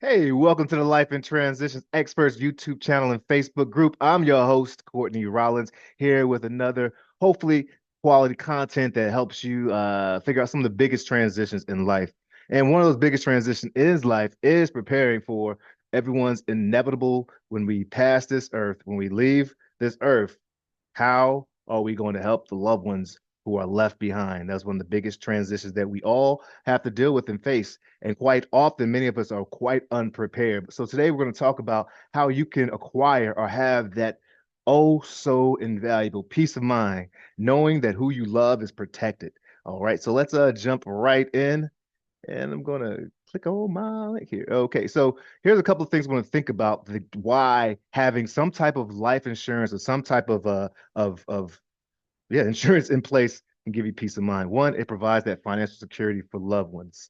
Hey, welcome to the Life in Transitions Experts YouTube channel and Facebook group. I'm your host, Courtney Rollins, here with another, hopefully, quality content that helps you figure out some of the biggest transitions in life. And one of those biggest transitions in life is preparing for everyone's inevitable when we pass this earth, when we leave this earth. How are we going to help the loved ones who are left behind? That's one of the biggest transitions that we all have to deal with and face. And quite often, many of us are quite unprepared. So today we're going to talk about how you can acquire or have that oh so invaluable peace of mind, knowing that who you love is protected. All right, so let's jump right in, and I'm going to click on my link here. Okay, so here's a couple of things I want to think about why having some type of life insurance or some type of yeah, insurance in place can give you peace of mind. One, it provides that financial security for loved ones.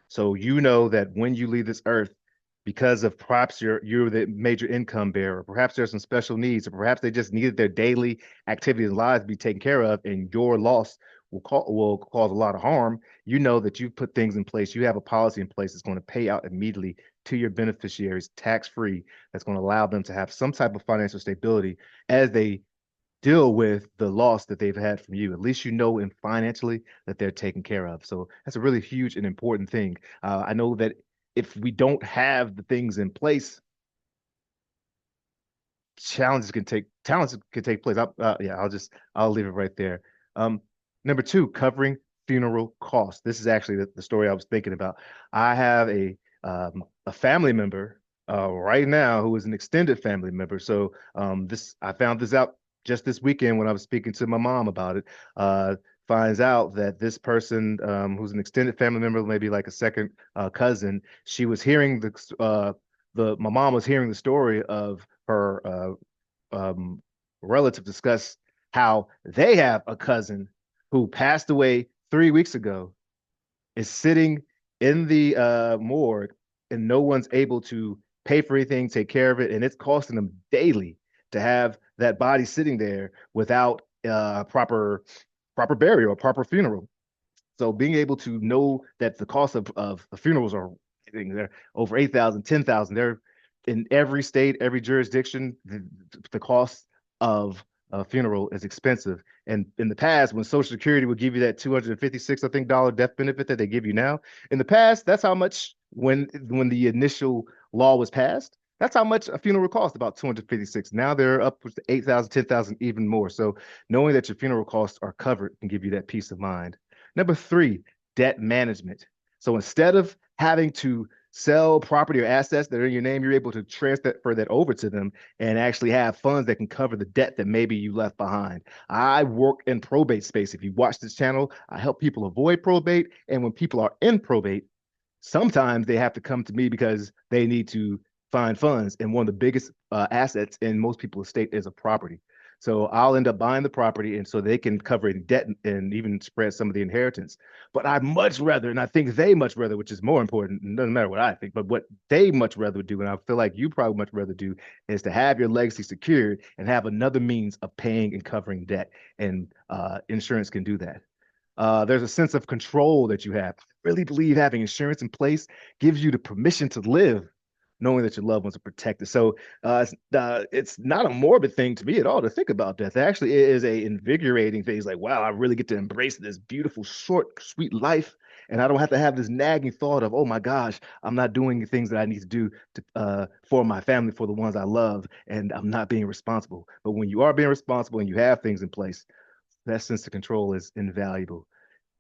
So you know that when you leave this earth, because of perhaps you're the major income bearer, perhaps there's some special needs, or perhaps they just needed their daily activities and lives to be taken care of, and your loss will cause a lot of harm. You know that you've put things in place. You have a policy in place that's going to pay out immediately to your beneficiaries, tax free. That's going to allow them to have some type of financial stability as they deal with the loss that they've had from you. At least you know in financially that they're taken care of. So that's a really huge and important thing. I know that if we don't have the things in place, challenges can take place. Yeah, I'll leave it right there. Um, Number two, covering funeral costs. This is actually the story I was thinking about. I have a family member right now who is an extended family member. So this I found this out just this weekend when I was speaking to my mom about it. Finds out that this person who's an extended family member, maybe like a second cousin, she was hearing the my mom was hearing the story of her um, relative discuss how they have a cousin who passed away 3 weeks ago, is sitting in the morgue, and no one's able to pay for anything, take care of it, and it's costing them daily to have that body sitting there without proper burial or proper funeral. So being able to know that the cost of funerals are they're over 8,000, 10,000. They're in every state, every jurisdiction. The cost of a funeral is expensive. And in the past, when Social Security would give you that 256, I think, dollar death benefit that they give you now, in the past, that's how much when the initial law was passed. That's how much a funeral cost, about 256. Now they're up to 8,000, 10,000, even more. So knowing that your funeral costs are covered can give you that peace of mind. Number three, debt management. So instead of having to sell property or assets that are in your name, you're able to transfer that over to them and actually have funds that can cover the debt that maybe you left behind. I work in probate space. If you watch this channel, I help people avoid probate. And when people are in probate, sometimes they have to come to me because they need to find funds. And one of the biggest assets in most people's estate is a property. So I'll end up buying the property, and so they can cover debt and even spread some of the inheritance. But I much rather, and I think they much rather, which is more important, it doesn't matter what I think, but what they much rather do, and I feel like you probably much rather do, is to have your legacy secured and have another means of paying and covering debt. And insurance can do that. There's a sense of control that you have. I really believe having insurance in place gives you the permission to live, knowing that your loved ones are protected. So it's not a morbid thing to me at all to think about death. It actually is a invigorating thing. It's like, wow, I really get to embrace this beautiful, short, sweet life. And I don't have to have this nagging thought of, oh my gosh, I'm not doing the things that I need to do for my family, for the ones I love, and I'm not being responsible. But when you are being responsible and you have things in place, that sense of control is invaluable.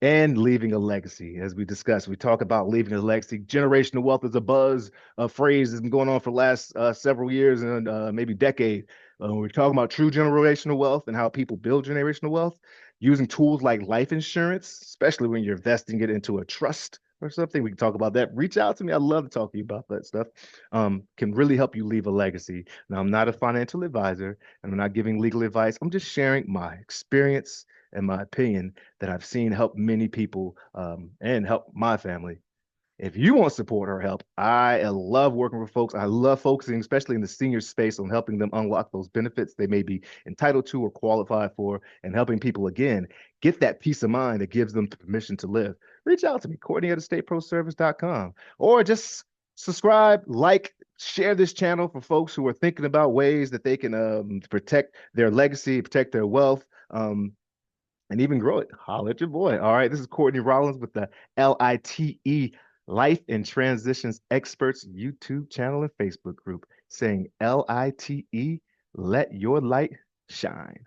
And leaving a legacy, as we discussed, we talk about leaving a legacy. Generational wealth is a buzz, a phrase that's been going on for the last several years and maybe decade. We're talking about true generational wealth and how people build generational wealth using tools like life insurance, especially when you're investing it into a trust or something. We can talk about that. Reach out to me. I'd love to talk to you about that stuff. Can really help you leave a legacy. Now, I'm not a financial advisor and I'm not giving legal advice. I'm just sharing my experience and my opinion that I've seen help many people and help my family. If you want support or help, I love working with folks. I love focusing, especially in the senior space, on helping them unlock those benefits they may be entitled to or qualified for, and helping people again get that peace of mind that gives them the permission to live. Reach out to me, Courtney at estateproservice.com, or just subscribe, like, share this channel for folks who are thinking about ways that they can protect their legacy, protect their wealth, and even grow it. Holla at your boy. All right, this is Courtney Rollins with the LITE Life and Transitions Experts YouTube channel and Facebook group saying LITE, let your light shine.